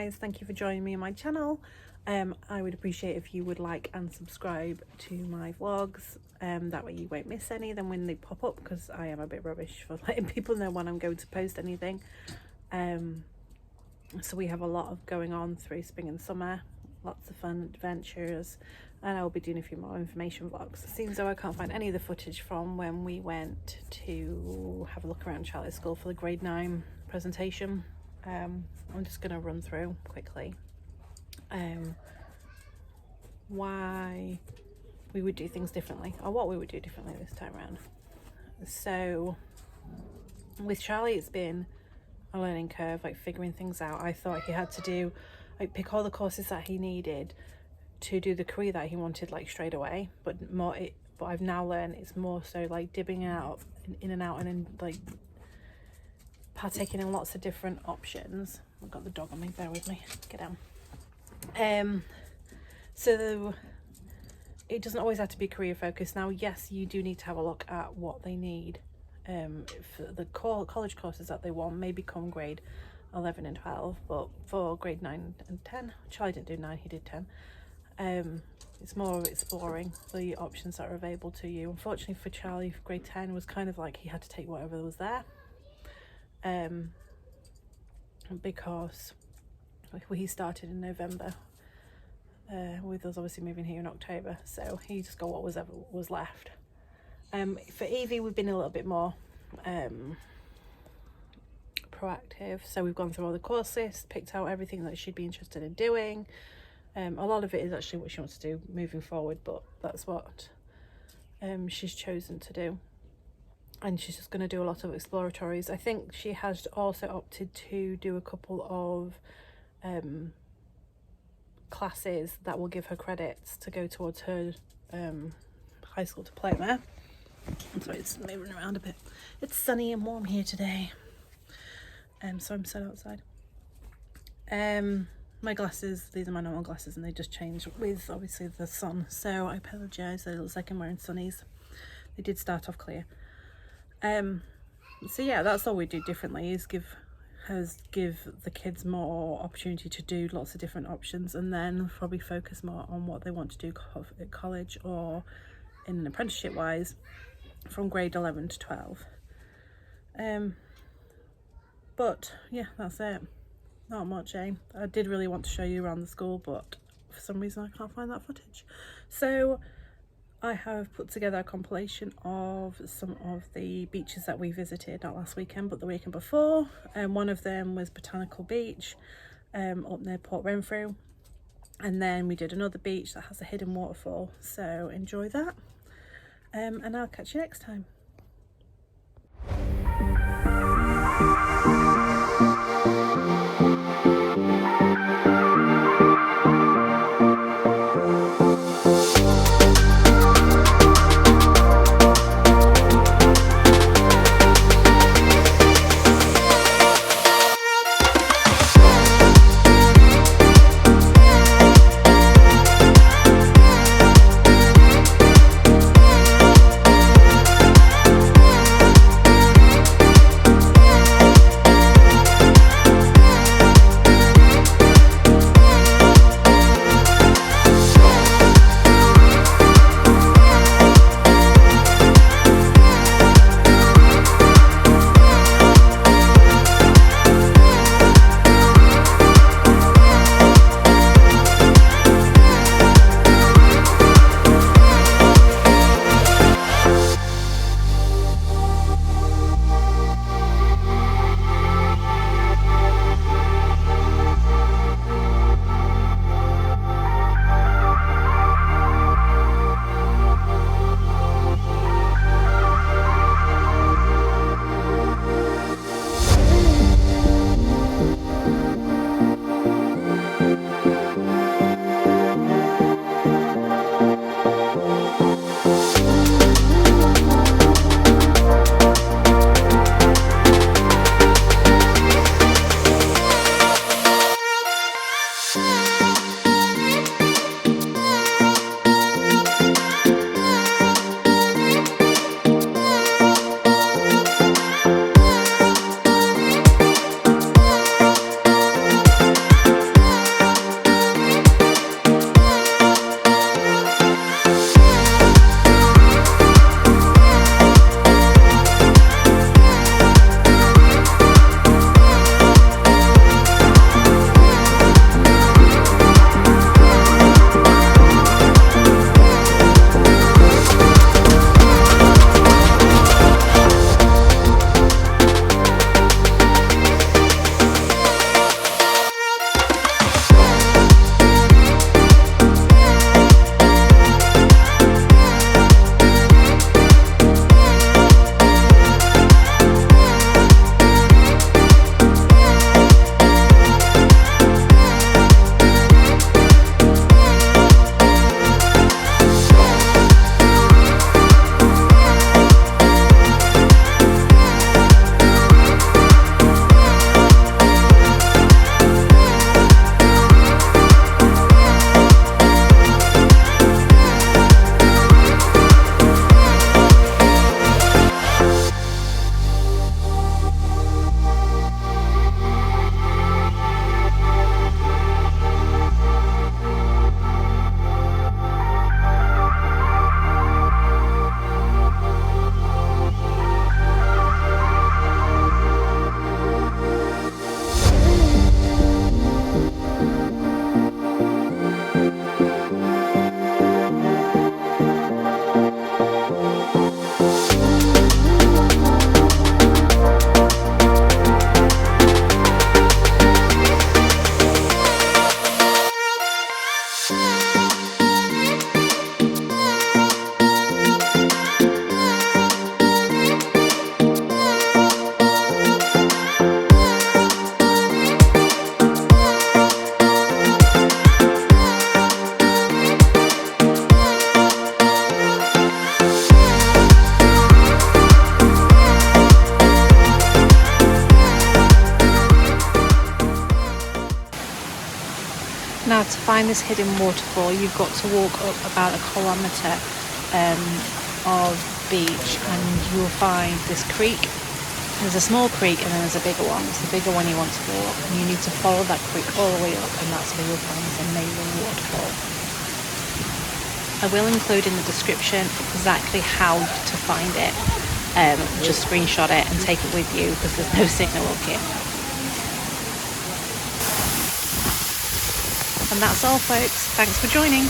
guys, thank you for joining me on my channel. I would appreciate if you would like and subscribe to my vlogs, that way you won't miss any of them when they pop up, because I am a bit rubbish for letting people know when I'm going to post anything. So we have a lot of going on through spring and summer, lots of fun adventures, and I will be doing a few more information vlogs. It seems though I can't find any of the footage from when we went to have a look around Charlie's school for the grade 9 presentation. I'm just going to run through quickly why we would do things differently, or what we would do differently this time around. So with Charlie, it's been a learning curve, like figuring things out. I thought he had to do, like, pick all the courses that he needed to do the career that he wanted, like, straight away, but I've now learned it's more so like dipping out in and out, and then like partaking in lots of different options. I've got the dog on me, bear with me, get down. So it doesn't always have to be career focused. Now, yes, you do need to have a look at what they need for the college courses that they want, maybe come grade 11 and 12, but for grade 9 and 10, Charlie didn't do 9, he did 10. It's more of exploring the options that are available to you. Unfortunately for Charlie, for grade 10 was kind of like he had to take whatever was there, because he started in November, with us obviously moving here in October, so he just got what was left. For Evie, we've been a little bit more proactive, so we've gone through all the course lists, picked out everything that she'd be interested in doing. A lot of it is actually what she wants to do moving forward, but that's what she's chosen to do, and she's just going to do a lot of exploratories. I think she has also opted to do a couple of classes that will give her credits to go towards her high school diploma. I'm sorry, it's moving around a bit. It's sunny and warm here today, so I'm sat outside. My glasses, these are my normal glasses, and they just changed with obviously the sun, so I apologise that it looks like I'm wearing sunnies. They did start off clear. So yeah, that's all we do differently, is give the kids more opportunity to do lots of different options, and then probably focus more on what they want to do at college or in an apprenticeship wise from grade 11 to 12. But yeah, that's it. Not much, eh? I did really want to show you around the school, but for some reason I can't find that footage. So I have put together a compilation of some of the beaches that we visited, not last weekend but the weekend before, and one of them was Botanical Beach, up near Port Renfrew, and then we did another beach that has a hidden waterfall, so enjoy that, and I'll catch you next time. find this hidden waterfall, you've got to walk up about 1 kilometer of beach, and you will find this creek. There's a small creek and then there's a bigger one. It's the bigger one you want to go up, and you need to follow that creek all the way up, and that's where you'll find this amazing waterfall. I will include in the description exactly how to find it. Just screenshot it and take it with you because there's no signal up here. And that's all, folks. Thanks for joining.